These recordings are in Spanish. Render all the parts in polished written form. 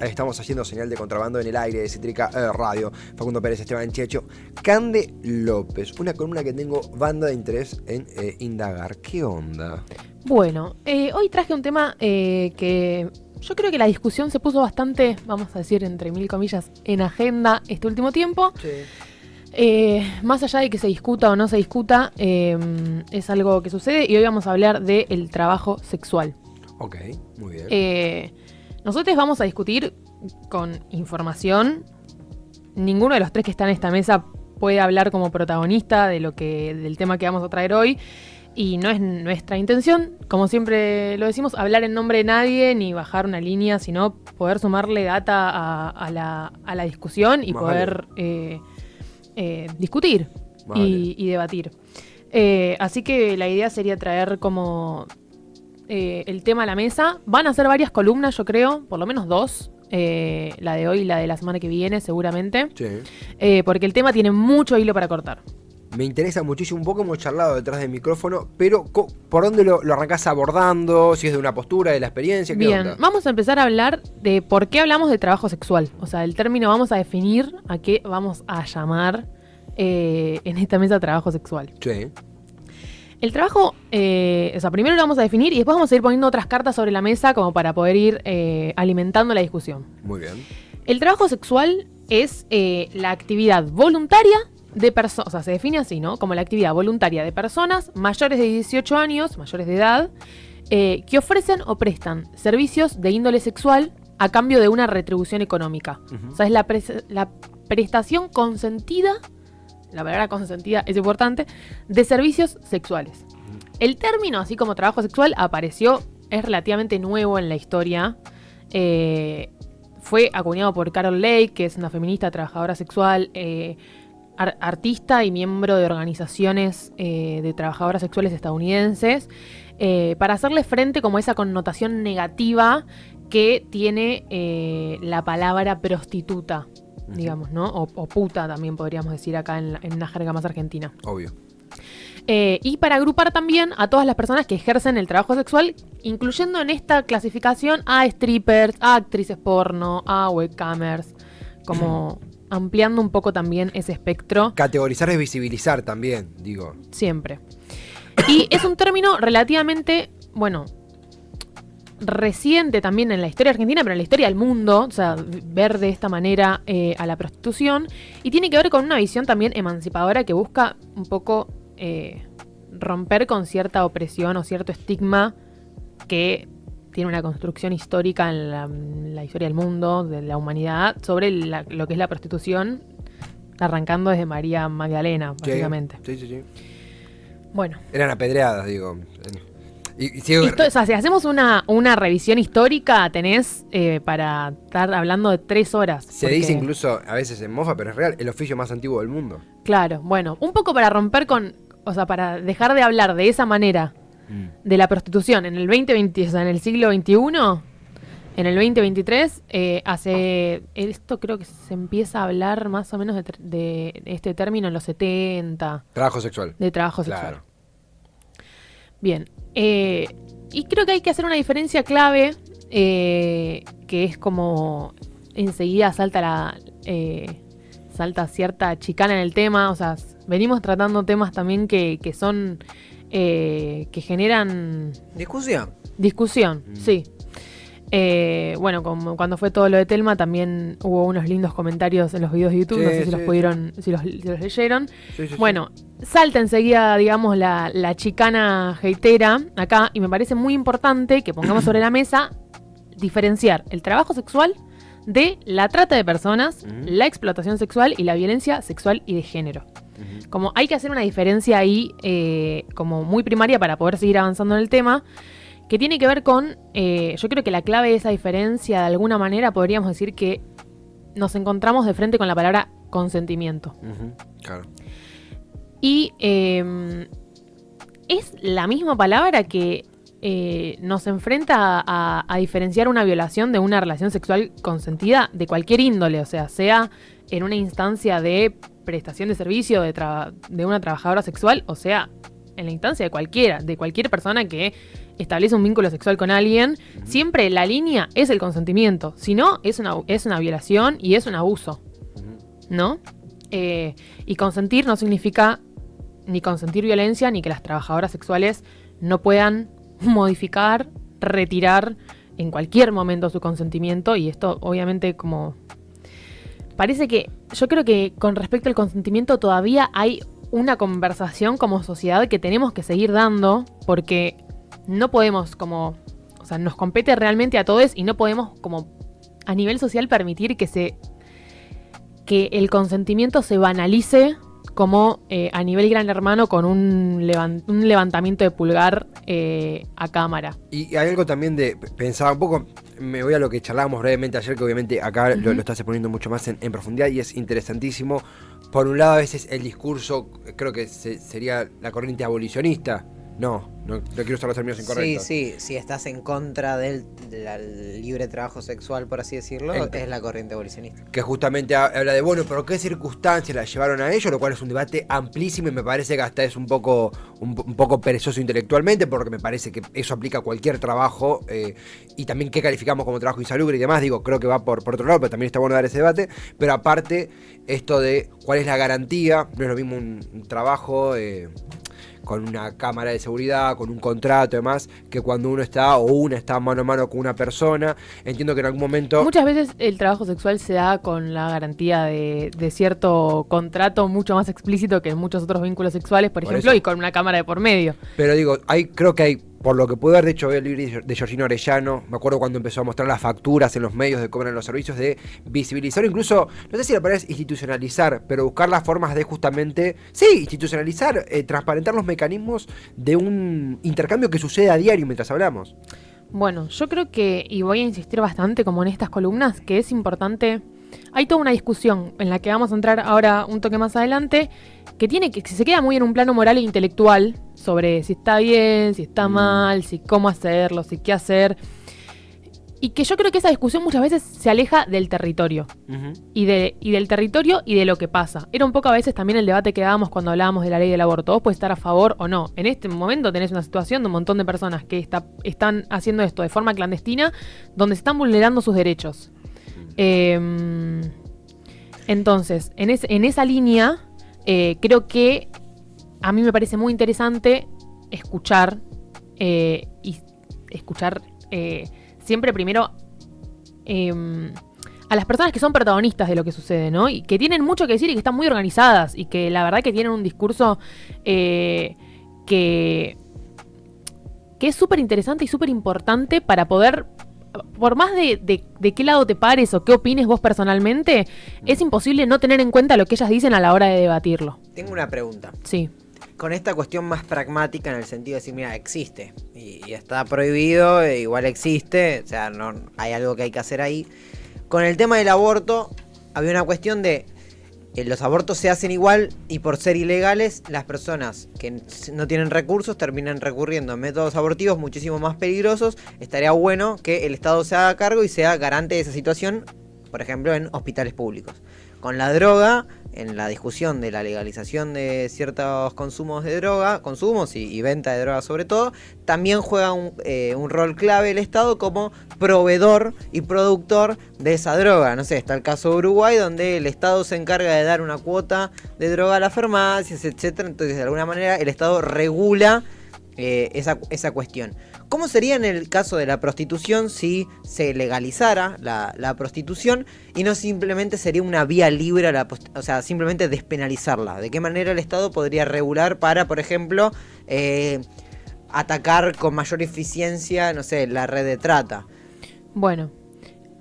estamos haciendo señal de contrabando en el aire de Cítrica Radio. Facundo Pérez, Esteban Checho, Cande López. Una columna que tengo banda de interés en indagar. ¿Qué onda? Bueno, hoy traje un tema que yo creo que la discusión se puso bastante, vamos a decir entre mil comillas, en agenda este último tiempo. Sí. Más allá de que se discuta o no se discuta, es algo que sucede y hoy vamos a hablar del trabajo sexual. Ok, muy bien. Nosotros vamos a discutir con información. Ninguno de los tres que están en esta mesa puede hablar como protagonista del tema que vamos a traer hoy. Y no es nuestra intención, como siempre lo decimos, hablar en nombre de nadie ni bajar una línea, sino poder sumarle data a la discusión y poder discutir y debatir. Así que la idea sería traer como el tema a la mesa. Van a ser varias columnas, yo creo, por lo menos 2. La de hoy y la de la semana que viene, seguramente. Sí. Porque el tema tiene mucho hilo para cortar. Me interesa muchísimo, un poco hemos charlado detrás del micrófono, pero ¿por dónde lo arrancás abordando? Si es de una postura, de la experiencia, ¿qué Bien, onda? vamos a empezar a hablar de por qué hablamos de trabajo sexual. O sea, el término vamos a definir a qué vamos a llamar en esta mesa trabajo sexual. Sí. El trabajo, primero lo vamos a definir y después vamos a ir poniendo otras cartas sobre la mesa como para poder ir alimentando la discusión. Muy bien. El trabajo sexual es la actividad voluntaria de personas, o sea, se define así, ¿no? Como la actividad voluntaria de personas mayores de 18 años, mayores de edad, que ofrecen o prestan servicios de índole sexual a cambio de una retribución económica. Uh-huh. O sea, es la prestación consentida, la palabra consentida es importante, de servicios sexuales. Uh-huh. El término, así como trabajo sexual, es relativamente nuevo en la historia. Fue acuñado por Carol Lake, que es una feminista trabajadora sexual, artista y miembro de organizaciones de trabajadoras sexuales estadounidenses, para hacerle frente como a esa connotación negativa que tiene la palabra prostituta, digamos, ¿no? O puta también podríamos decir acá en una jerga más argentina. Obvio. Y para agrupar también a todas las personas que ejercen el trabajo sexual, incluyendo en esta clasificación a strippers, a actrices porno, a webcamers, como ampliando un poco también ese espectro. Categorizar es visibilizar también, digo. Siempre. Y es un término relativamente, reciente también en la historia argentina, pero en la historia del mundo, o sea, ver de esta manera a la prostitución. Y tiene que ver con una visión también emancipadora que busca un poco romper con cierta opresión o cierto estigma que tiene una construcción histórica en la historia del mundo, de la humanidad, sobre lo que es la prostitución, arrancando desde María Magdalena, básicamente. Sí. Bueno. Eran apedreadas, digo. Si hacemos una revisión histórica, tenés para estar hablando de 3 horas. Se dice incluso, a veces en mofa, pero es real, el oficio más antiguo del mundo. Claro, un poco para romper para dejar de hablar de esa manera de la prostitución en el 2020, o sea, en el siglo XXI, en el 2023, esto creo que se empieza a hablar más o menos de este término en los 70. Trabajo sexual. De trabajo sexual. Claro. Bien. Y creo que hay que hacer una diferencia clave, que es como enseguida salta cierta chicana en el tema. O sea, venimos tratando temas también que son que generan discusión, sí. Como cuando fue todo lo de Telma, también hubo unos lindos comentarios en los videos de YouTube, no sé si los pudieron, si los leyeron. Sí. Salta enseguida, digamos, la chicana hatera acá, y me parece muy importante que pongamos sobre la mesa diferenciar el trabajo sexual de la trata de personas, la explotación sexual y la violencia sexual y de género. Como hay que hacer una diferencia ahí como muy primaria para poder seguir avanzando en el tema, que tiene que ver con, yo creo que la clave de esa diferencia, de alguna manera podríamos decir que nos encontramos de frente con la palabra consentimiento. Claro. Y es la misma palabra que nos enfrenta a diferenciar una violación de una relación sexual consentida de cualquier índole, o sea en una instancia de prestación de servicio de una trabajadora sexual, o sea, en la instancia de cualquier persona que establece un vínculo sexual con alguien, siempre la línea es el consentimiento. Si no, es una violación y es un abuso, ¿no? Y consentir no significa ni consentir violencia, ni que las trabajadoras sexuales no puedan modificar, retirar en cualquier momento su consentimiento. Y esto obviamente como... Parece que... Yo creo que con respecto al consentimiento todavía hay una conversación como sociedad que tenemos que seguir dando, porque no podemos como... O sea, nos compete realmente a todos y no podemos como a nivel social permitir que el consentimiento se banalice como a nivel Gran Hermano con un levantamiento de pulgar a cámara. Y hay algo también de pensar un poco, me voy a lo que charlábamos brevemente ayer, que obviamente acá lo estás exponiendo mucho más en profundidad y es interesantísimo. Por un lado, a veces el discurso, creo que sería la corriente abolicionista. No quiero usar los términos incorrectos. Sí, si estás en contra del libre trabajo sexual, por así decirlo, es la corriente abolicionista. Que justamente habla de, bueno, pero ¿qué circunstancias la llevaron a ello? Lo cual es un debate amplísimo y me parece que hasta es un poco perezoso intelectualmente, porque me parece que eso aplica a cualquier trabajo y también qué calificamos como trabajo insalubre y demás. Digo, creo que va por otro lado, pero también está bueno dar ese debate. Pero aparte, esto de cuál es la garantía, no es lo mismo un trabajo... con una cámara de seguridad, con un contrato y demás, que cuando uno está mano a mano con una persona. Entiendo que en algún momento... Muchas veces el trabajo sexual se da con la garantía de cierto contrato mucho más explícito que en muchos otros vínculos sexuales, por ejemplo, y con una cámara de por medio. Pero digo, creo que hay, por lo que pude haber hecho el libro de Georgina Orellano, me acuerdo cuando empezó a mostrar las facturas en los medios de cobrar los servicios, de visibilizar, incluso, no sé si la palabra es institucionalizar, pero buscar las formas de justamente, institucionalizar, transparentar los mecanismos de un intercambio que sucede a diario mientras hablamos. Bueno, yo creo que, y voy a insistir bastante como en estas columnas, que es importante... Hay toda una discusión en la que vamos a entrar ahora un toque más adelante, que se queda muy en un plano moral e intelectual sobre si está bien, si está mal, si cómo hacerlo, si qué hacer. Y que yo creo que esa discusión muchas veces se aleja del territorio. Y del territorio y de lo que pasa. Era un poco a veces también el debate que dábamos cuando hablábamos de la ley del aborto. Vos podés estar a favor o no. En este momento tenés una situación de un montón de personas que están haciendo esto de forma clandestina, donde se están vulnerando sus derechos. Entonces, en esa línea, creo que a mí me parece muy interesante escuchar siempre primero a las personas que son protagonistas de lo que sucede, ¿no? Y que tienen mucho que decir y que están muy organizadas y que la verdad que tienen un discurso que es súper interesante y súper importante para poder... Por más de qué lado te pares o qué opines vos personalmente, es imposible no tener en cuenta lo que ellas dicen a la hora de debatirlo. Tengo una pregunta. Sí. Con esta cuestión más pragmática en el sentido de decir, mira, existe y está prohibido, igual existe, o sea, no hay algo que hay que hacer ahí. Con el tema del aborto, había una cuestión de los abortos se hacen igual y por ser ilegales, las personas que no tienen recursos terminan recurriendo a métodos abortivos muchísimo más peligrosos. Estaría bueno que el Estado se haga cargo y sea garante de esa situación, por ejemplo, en hospitales públicos. Con la droga, en la discusión de la legalización de ciertos consumos de droga, y venta de droga sobre todo, también juega un rol clave el Estado como proveedor y productor de esa droga. No sé, está el caso de Uruguay, donde el Estado se encarga de dar una cuota de droga a las farmacias, etcétera. Entonces, de alguna manera, el Estado regula esa cuestión. ¿Cómo sería en el caso de la prostitución si se legalizara la prostitución y no simplemente sería una vía libre, o sea, simplemente despenalizarla? ¿De qué manera el Estado podría regular para, por ejemplo, atacar con mayor eficiencia, no sé, la red de trata? Bueno,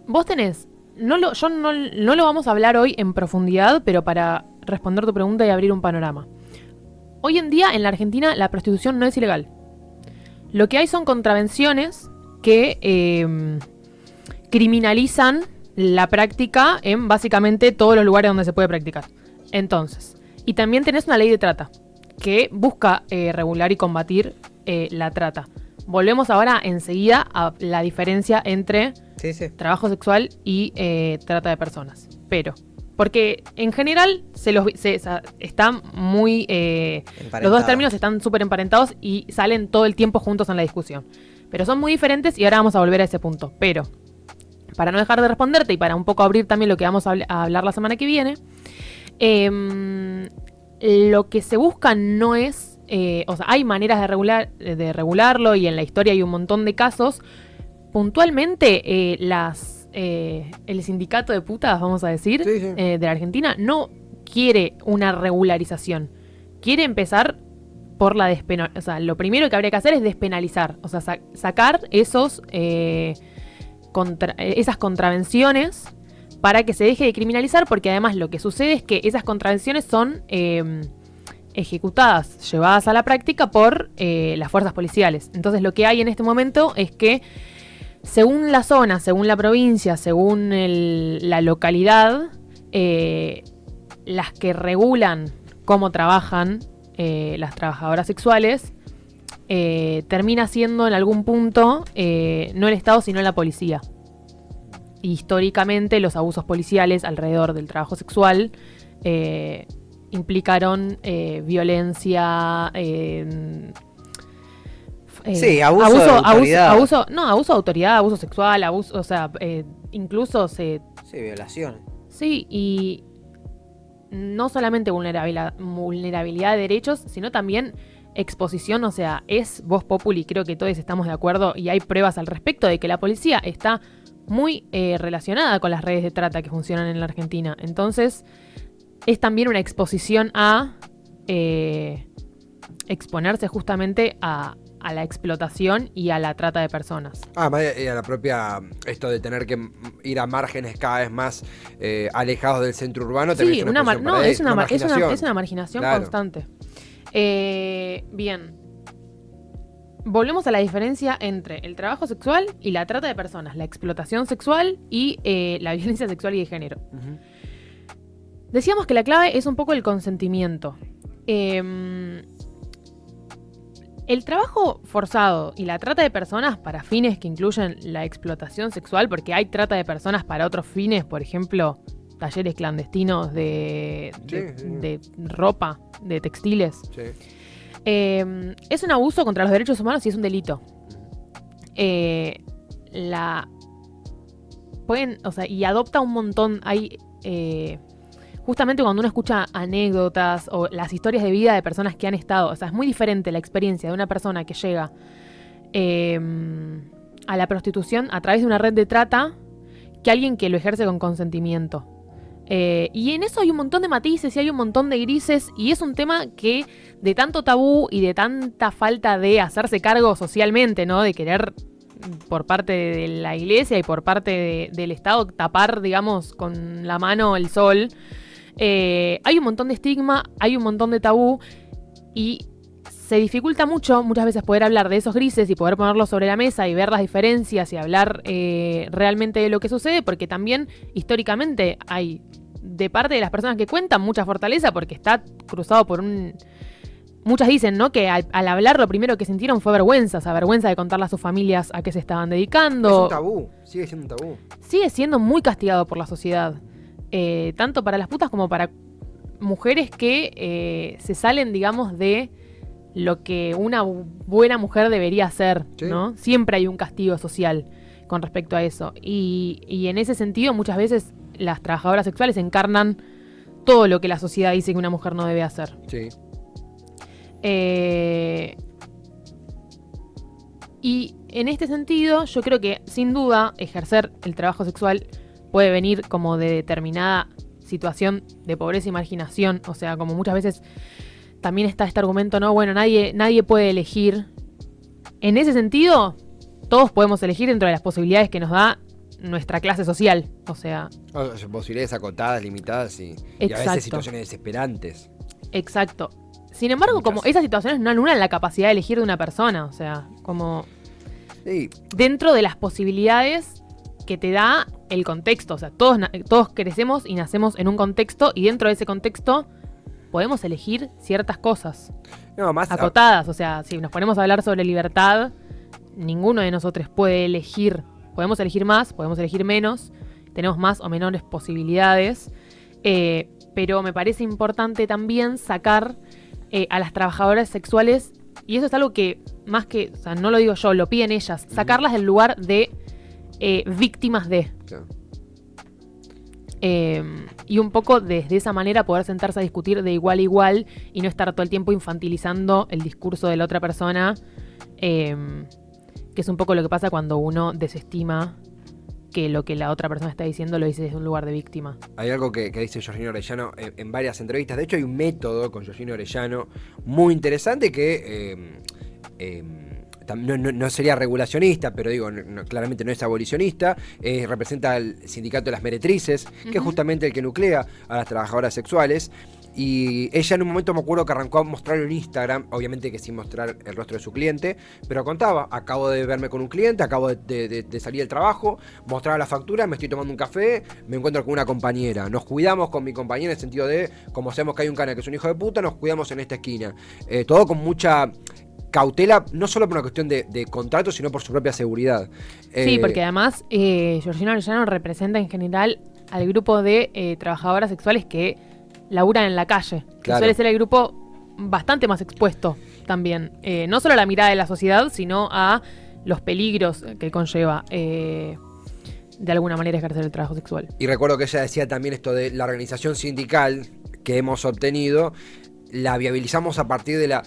vos tenés, no lo vamos a hablar hoy en profundidad, pero para responder tu pregunta y abrir un panorama. Hoy en día en la Argentina la prostitución no es ilegal. Lo que hay son contravenciones que criminalizan la práctica en básicamente todos los lugares donde se puede practicar. Entonces, y también tenés una ley de trata que busca regular y combatir la trata. Volvemos ahora enseguida a la diferencia entre trabajo sexual y trata de personas. Porque en general están muy... los dos términos están súper emparentados y salen todo el tiempo juntos en la discusión. Pero son muy diferentes y ahora vamos a volver a ese punto. Pero, para no dejar de responderte y para un poco abrir también lo que vamos a hablar la semana que viene, lo que se busca no es... o sea, hay maneras de regularlo y en la historia hay un montón de casos. Puntualmente, el sindicato de putas, vamos a decir, sí, sí. De la Argentina, no quiere una regularización. Quiere empezar por la despenalización. O sea, lo primero que habría que hacer es despenalizar. O sea, sacar esas contravenciones para que se deje de criminalizar, porque además lo que sucede es que esas contravenciones son ejecutadas, llevadas a la práctica por las fuerzas policiales. Entonces lo que hay en este momento es que según la zona, según la provincia, según la localidad, las que regulan cómo trabajan las trabajadoras sexuales, termina siendo en algún punto no el Estado sino la policía. Históricamente los abusos policiales alrededor del trabajo sexual implicaron violencia, abuso de autoridad. Abuso de autoridad, abuso sexual, abuso, o sea, incluso Sí, violación. Sí, y no solamente vulnerabilidad de derechos, sino también exposición, o sea, es vox populi, creo que todos estamos de acuerdo y hay pruebas al respecto de que la policía está muy relacionada con las redes de trata que funcionan en la Argentina. Entonces, es también una exposición a exponerse justamente a la explotación y a la trata de personas. Y a la propia, esto de tener que ir a márgenes cada vez más alejados del centro urbano. Sí, es una marginación claro. constante. Bien. Volvemos a la diferencia entre el trabajo sexual y la trata de personas, la explotación sexual y la violencia sexual y de género. Uh-huh. Decíamos que la clave es un poco el consentimiento. El trabajo forzado y la trata de personas para fines que incluyen la explotación sexual, porque hay trata de personas para otros fines, por ejemplo, talleres clandestinos de ropa, de textiles. Sí. Es un abuso contra los derechos humanos y es un delito. Y adopta un montón. Justamente cuando uno escucha anécdotas o las historias de vida de personas que han estado, o sea, es muy diferente la experiencia de una persona que llega a la prostitución a través de una red de trata que alguien que lo ejerce con consentimiento. Y en eso hay un montón de matices y hay un montón de grises y es un tema que de tanto tabú y de tanta falta de hacerse cargo socialmente, ¿no? De querer por parte de la iglesia y por parte del Estado tapar, digamos, con la mano el sol. Hay un montón de estigma, hay un montón de tabú y se dificulta muchas veces poder hablar de esos grises y poder ponerlos sobre la mesa y ver las diferencias y hablar realmente de lo que sucede, porque también históricamente hay de parte de las personas que cuentan mucha fortaleza porque está cruzado por muchas dicen, ¿no? Que al hablar lo primero que sintieron fue vergüenza, vergüenza de contarle a sus familias a qué se estaban dedicando. Es un tabú, sigue siendo un tabú. Sigue siendo muy castigado por la sociedad. Tanto para las putas como para mujeres que se salen, digamos, de lo que una buena mujer debería hacer, ¿sí? ¿No? Siempre hay un castigo social con respecto a eso. Y en ese sentido, muchas veces las trabajadoras sexuales encarnan todo lo que la sociedad dice que una mujer no debe hacer. Sí. Y en este sentido, yo creo que sin duda ejercer el trabajo sexual puede venir como de determinada situación de pobreza y marginación. O sea, como muchas veces también está este argumento, ¿no? Bueno, nadie puede elegir. En ese sentido, todos podemos elegir dentro de las posibilidades que nos da nuestra clase social. O sea, posibilidades acotadas, limitadas y a veces situaciones desesperantes. Exacto. Sin embargo, como esas situaciones no anulan la capacidad de elegir de una persona. O sea, como sí, dentro de las posibilidades que te da el contexto. O sea, todos crecemos y nacemos en un contexto y dentro de ese contexto podemos elegir ciertas cosas más acotadas. O sea, si nos ponemos a hablar sobre libertad, ninguno de nosotros puede elegir. Podemos elegir más, podemos elegir menos. Tenemos más o menores posibilidades. Pero me parece importante también sacar a las trabajadoras sexuales, y eso es algo que más que, o sea, no lo digo yo, lo piden ellas, sacarlas del lugar de víctimas de. Claro. Y un poco desde esa manera poder sentarse a discutir de igual a igual y no estar todo el tiempo infantilizando el discurso de la otra persona, que es un poco lo que pasa cuando uno desestima que lo que la otra persona está diciendo lo dice desde un lugar de víctima. Hay algo que dice Georgina Orellano en varias entrevistas. De hecho, hay un método con Georgina Orellano muy interesante que no sería regulacionista, pero digo, claramente no es abolicionista. Representa al sindicato de las meretrices, que es justamente el que nuclea a las trabajadoras sexuales. Y ella en un momento me acuerdo que arrancó a mostrarlo en Instagram, obviamente que sin mostrar el rostro de su cliente, pero contaba, acabo de verme con un cliente, acabo de salir del trabajo, mostraba la factura, me estoy tomando un café, me encuentro con una compañera, nos cuidamos con mi compañera en el sentido de, como sabemos que hay un cana que es un hijo de puta, nos cuidamos en esta esquina. Todo con mucha cautela, no solo por una cuestión de contrato, sino por su propia seguridad. Sí, porque además Georgina Orellano representa en general al grupo de trabajadoras sexuales que laburan en la calle, que claro, suele ser el grupo bastante más expuesto también, no solo a la mirada de la sociedad, sino a los peligros que conlleva de alguna manera ejercer el trabajo sexual. Y recuerdo que ella decía también esto de la organización sindical que hemos obtenido, la viabilizamos a partir de la,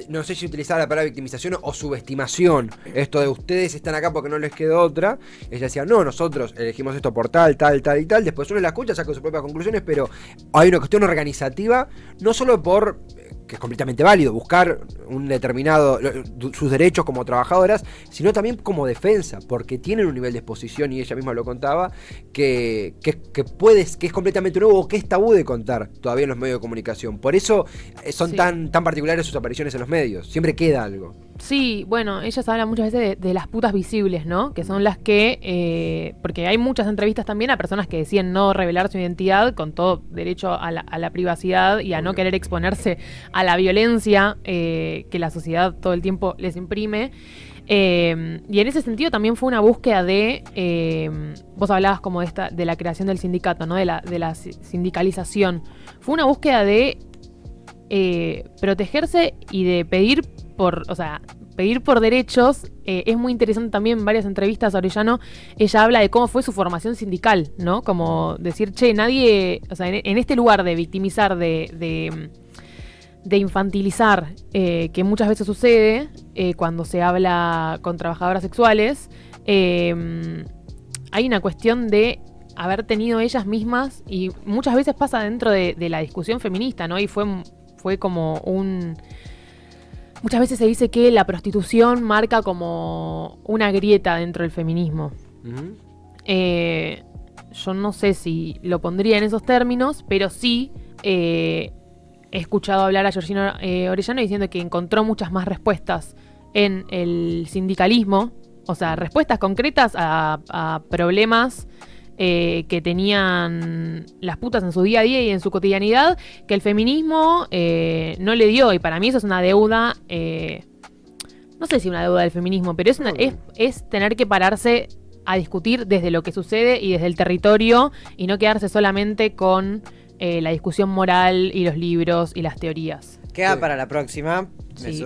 no sé si utilizar la palabra victimización o subestimación, esto de ustedes están acá porque no les quedó otra. Ella decía, no, nosotros elegimos esto por tal y tal, después uno la escucha, saca sus propias conclusiones, pero hay una cuestión organizativa, no solo por, que es completamente válido, buscar un determinado, sus derechos como trabajadoras, sino también como defensa, porque tienen un nivel de exposición, y ella misma lo contaba, que es completamente nuevo, que es tabú de contar todavía en los medios de comunicación. Por eso son tan particulares sus apariciones en los medios, siempre queda algo. Sí, bueno, ellas hablan muchas veces de las putas visibles, ¿no? Que son las que, porque hay muchas entrevistas también a personas que deciden no revelar su identidad con todo derecho a la privacidad y a no querer exponerse a la violencia que la sociedad todo el tiempo les imprime. Y en ese sentido también fue una búsqueda de, vos hablabas como de la creación del sindicato, ¿no? De la sindicalización. Fue una búsqueda de protegerse y de pedir por derechos. Es muy interesante también en varias entrevistas a Orellano, ella habla de cómo fue su formación sindical, ¿no? Como decir, nadie, o sea, en este lugar de victimizar, de infantilizar, que muchas veces sucede cuando se habla con trabajadoras sexuales, hay una cuestión de haber tenido ellas mismas, y muchas veces pasa dentro de la discusión feminista, ¿no? Y fue como muchas veces se dice que la prostitución marca como una grieta dentro del feminismo. Uh-huh. Yo no sé si lo pondría en esos términos, pero sí he escuchado hablar a Georgina Orellano diciendo que encontró muchas más respuestas en el sindicalismo, o sea, respuestas concretas a problemas que tenían las putas en su día a día y en su cotidianidad, que el feminismo no le dio, y para mí eso es una deuda, no sé si una deuda del feminismo, pero es tener que pararse a discutir desde lo que sucede y desde el territorio, y no quedarse solamente con la discusión moral y los libros y las teorías. Queda para la próxima. Sí.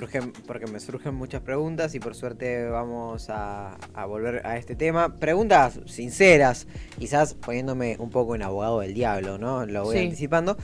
Me surgen muchas preguntas, y por suerte vamos a volver a este tema. Preguntas sinceras, quizás poniéndome un poco en abogado del diablo, ¿no? Lo voy anticipando.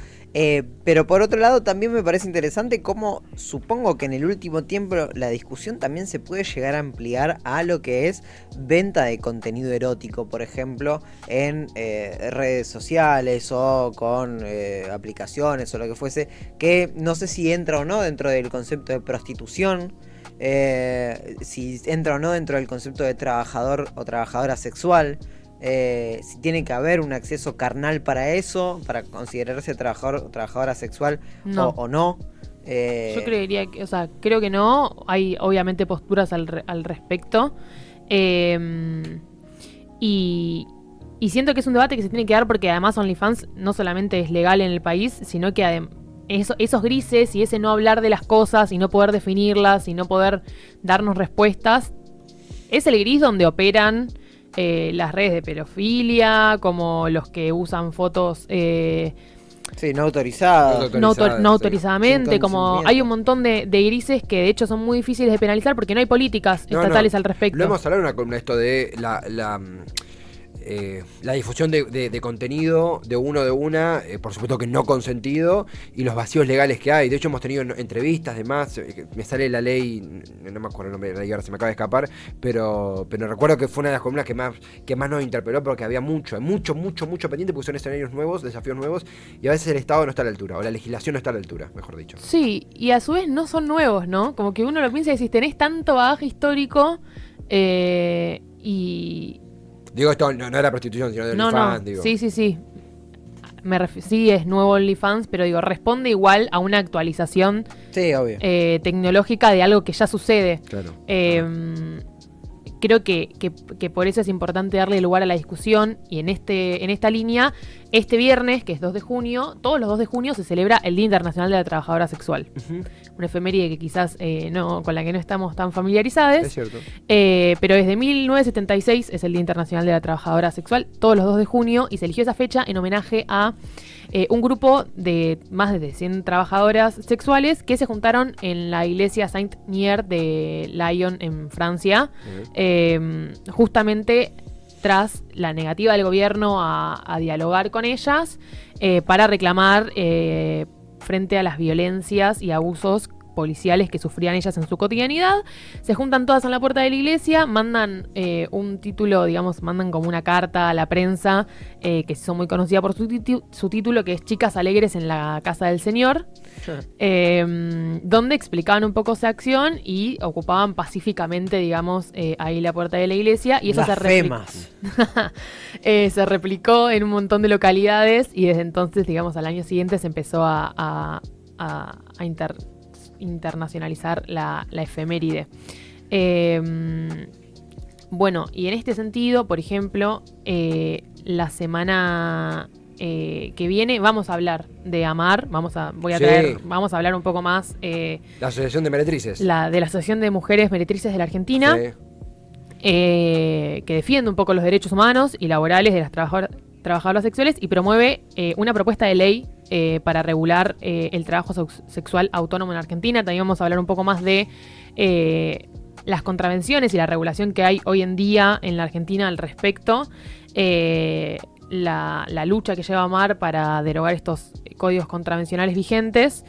Pero por otro lado también me parece interesante cómo, supongo que en el último tiempo la discusión también se puede llegar a ampliar a lo que es venta de contenido erótico, por ejemplo, en redes sociales o con aplicaciones o lo que fuese, que no sé si entra o no dentro del concepto de prostitución, si entra o no dentro del concepto de trabajador o trabajadora sexual. Si tiene que haber un acceso carnal para eso, para considerarse trabajador o trabajadora sexual, no. O no. Yo creería que, creo que no. Hay obviamente posturas al respecto. Y siento que es un debate que se tiene que dar, porque además OnlyFans no solamente es legal en el país, sino que esos grises y ese no hablar de las cosas y no poder definirlas y no poder darnos respuestas, es el gris donde operan las redes de pedofilia, como los que usan fotos Sí, no autorizada. No autorizadamente, como hay un montón de grises que de hecho son muy difíciles de penalizar porque no hay políticas estatales al respecto. Lo hemos hablado en una columna esto de la difusión de contenido de uno de una, por supuesto que no consentido, y los vacíos legales que hay. De hecho hemos tenido entrevistas, demás, me sale la ley, no me acuerdo el nombre de la ley, ahora se me acaba de escapar, pero recuerdo que fue una de las columnas que más nos interpeló, porque había mucho pendiente, porque son escenarios nuevos, desafíos nuevos, y a veces el Estado no está a la altura, o la legislación no está a la altura, mejor dicho. Sí, y a su vez no son nuevos, ¿no? Como que uno lo piensa y decís, tenés tanto bagaje histórico, y... Digo, esto no era prostitución, sino de OnlyFans, digo. Sí. Sí, es nuevo OnlyFans, pero digo, responde igual a una actualización obvio. Tecnológica de algo que ya sucede. Claro. Creo que por eso es importante darle lugar a la discusión, y en esta línea, este viernes, que es 2 de junio, todos los 2 de junio se celebra el Día Internacional de la Trabajadora Sexual. Uh-huh. Una efeméride que quizás con la que no estamos tan familiarizados. Es cierto. Pero desde 1976 es el Día Internacional de la Trabajadora Sexual, todos los 2 de junio, y se eligió esa fecha en homenaje a un grupo de más de 100 trabajadoras sexuales que se juntaron en la iglesia Saint-Nier de Lyon, en Francia, justamente tras la negativa del gobierno a dialogar con ellas para reclamar frente a las violencias y abusos policiales que sufrían ellas en su cotidianidad. Se juntan todas en la puerta de la iglesia, mandan un título, digamos, mandan como una carta a la prensa, que son muy conocidas por su título, que es Chicas Alegres en la Casa del Señor, donde explicaban un poco esa acción y ocupaban pacíficamente, digamos, ahí la puerta de la iglesia, y eso se replicó en un montón de localidades, y desde entonces, digamos, al año siguiente se empezó a internacionalizar la efeméride. Bueno, y en este sentido, por ejemplo, la semana que viene vamos a hablar de AMAR, vamos a hablar un poco más la Asociación de Meretrices. De la Asociación de Mujeres Meretrices de la Argentina, que defiende un poco los derechos humanos y laborales de las trabajadoras sexuales, y promueve una propuesta de ley para regular el trabajo sexual autónomo en Argentina. También vamos a hablar un poco más de las contravenciones y la regulación que hay hoy en día en la Argentina al respecto, la lucha que lleva AMAR para derogar estos códigos contravencionales vigentes,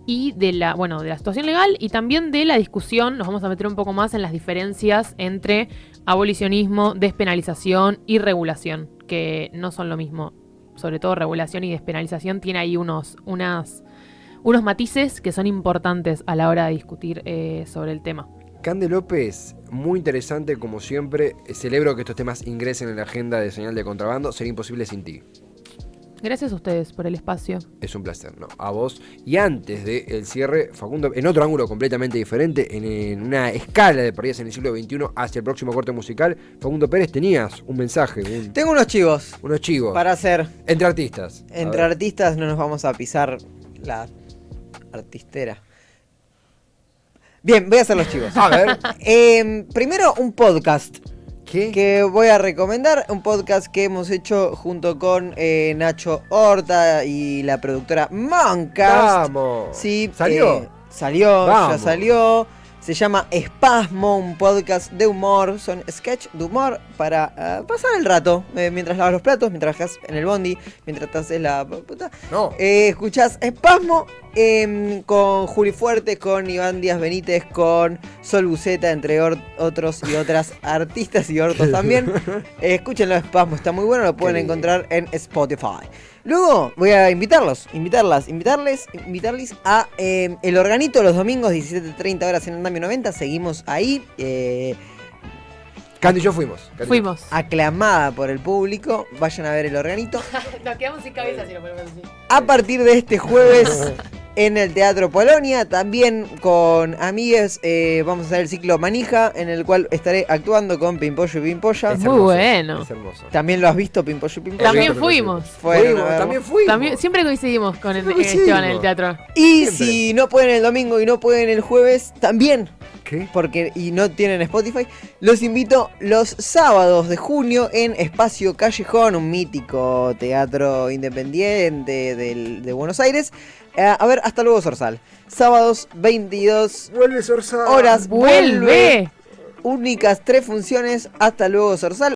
y de la situación legal, y también de la discusión. Nos vamos a meter un poco más en las diferencias entre abolicionismo, despenalización y regulación, que no son lo mismo. Sobre todo regulación y despenalización tiene ahí unos matices que son importantes a la hora de discutir sobre el tema. Cande López, muy interesante como siempre. Celebro que estos temas ingresen en la agenda de Señal de Contrabando. Sería imposible sin ti. Gracias a ustedes por el espacio. Es un placer, ¿no? A vos. Y antes del cierre, Facundo, en otro ángulo completamente diferente, en una escala de partidas en el siglo XXI hacia el próximo corte musical, Facundo Pérez, tenías un mensaje. Tengo unos chivos. Unos chivos. Para hacer. Entre artistas. Entre artistas no nos vamos a pisar la artistera. Bien, voy a hacer los chivos. A ver. Primero, un podcast. ¿Qué? Que voy a recomendar, un podcast que hemos hecho junto con Nacho Horta y la productora Moncast. ¡Vamos! Sí, ¿Salió? Ya salió. Se llama Espasmo, un podcast de humor. Son sketch de humor para pasar el rato. Mientras lavas los platos, mientras estás en el bondi, mientras te haces la puta. No. Escuchás Espasmo con Juli Fuertes, con Iván Díaz Benítez, con Sol Buceta, entre otros y otras artistas y ortos también. Escúchenlo, Espasmo, está muy bueno. Lo pueden encontrar en Spotify. Luego voy a invitarles a El Organito los domingos, 17:30 horas en Andamio 90. Seguimos ahí. Candy y yo fuimos. Aclamada por el público. Vayan a ver El Organito. Nos quedamos sin cabeza si lo ponemos así. A partir de este jueves en el Teatro Polonia, también con amigues, vamos a hacer el ciclo Manija, en el cual estaré actuando con Pimpollo y Pimpolla. Muy bueno. Es hermoso. ¿También lo has visto, Pimpollo y Pimpolla? También fuimos. También fuimos. Siempre coincidimos con Esteban en el teatro. Y si no pueden el domingo y no pueden el jueves, también ¿Qué? Y no tienen Spotify, los invito los sábados de junio en Espacio Callejón, un mítico teatro independiente de Buenos Aires. A ver, Hasta luego Zorzal. Sábados 22 Vuelve Zorzal. horas. ¡Vuelve! Únicas 3 funciones. Hasta luego Zorzal.